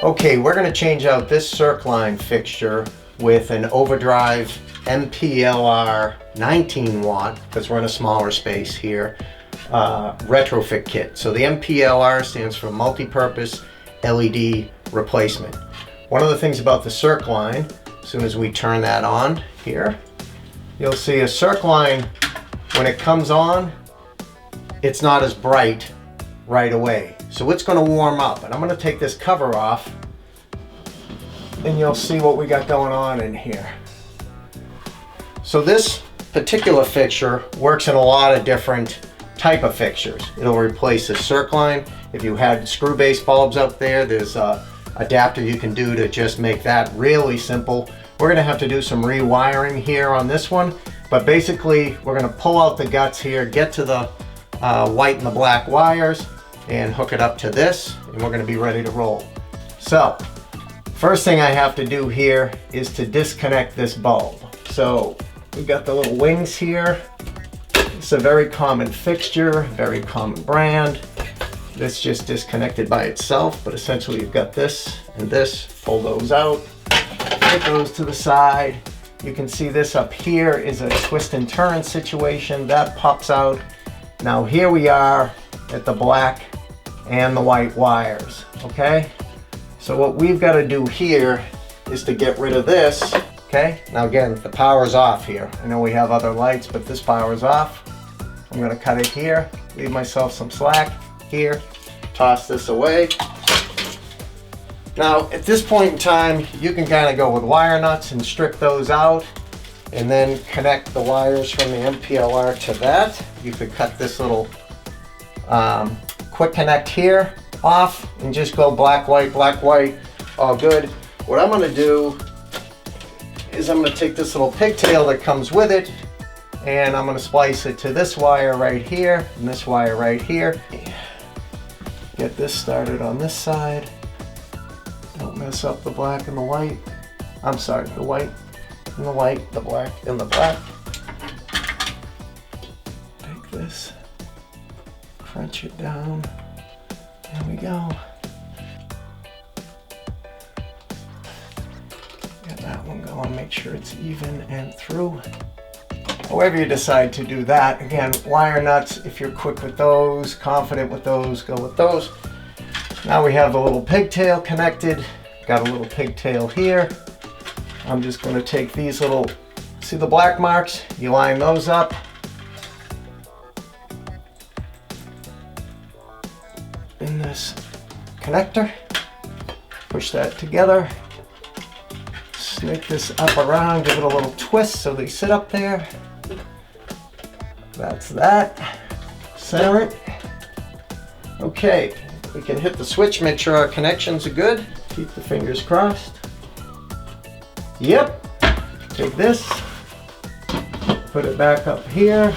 Okay, we're going to change out this circ line fixture with an Overdrive MPLR 19 watt, because we're in a smaller space here, retrofit kit. So the MPLR stands for multi-purpose LED replacement. One of the things about the circ line, as soon as we turn that on here, you'll see a circ line, when it comes on, it's not as bright right away. So it's going to warm up, and I'm going to take this cover off and you'll see what we got going on in here. So this particular fixture works in a lot of different type of fixtures. It'll replace the circ line. If you had screw base bulbs up there, there's a adapter you can do to just make that really simple. We're going to have to do some rewiring here on this one, but basically we're going to pull out the guts here, get to the white and the black wires, and hook it up to this, and we're going to be ready to roll. So first thing I have to do here is to disconnect this bulb. So we've got the little wings here. It's a very common fixture, very common brand. This just disconnected by itself, but essentially you've got this and this. Pull those out, put those to the side. You can see this up here is a twist and turn situation. That pops out. Now here we are at the black and the white wires, okay? So what we've got to do here is to get rid of this, okay? Now again, the power's off here. I know we have other lights, but this power's off. I'm going to cut it here, leave myself some slack here, toss this away. Now at this point in time, you can kind of go with wire nuts and strip those out and then connect the wires from the MPLR to that. You could cut this little quick connect here off and just go black, white, all good. What I'm going to do is I'm going to take this little pigtail that comes with it and I'm going to splice it to this wire right here and this wire right here. Get this started on this side. Don't mess up the black and the white. I'm sorry, the white and the white, the black and the black. Take this, crunch it down. There we go. Get that one going, make sure it's even and through. However you decide to do that, again, wire nuts, if you're quick with those, confident with those, go with those. Now we have the little pigtail connected. Got a little pigtail here. I'm just going to take these little, see the black marks? You line those up. In this connector, push that together, snake this up around, give it a little twist so they sit up there. That's that. Center it. Okay, we can hit the switch, make sure our connections are good. Keep the fingers crossed. Yep. Take this, put it back up here.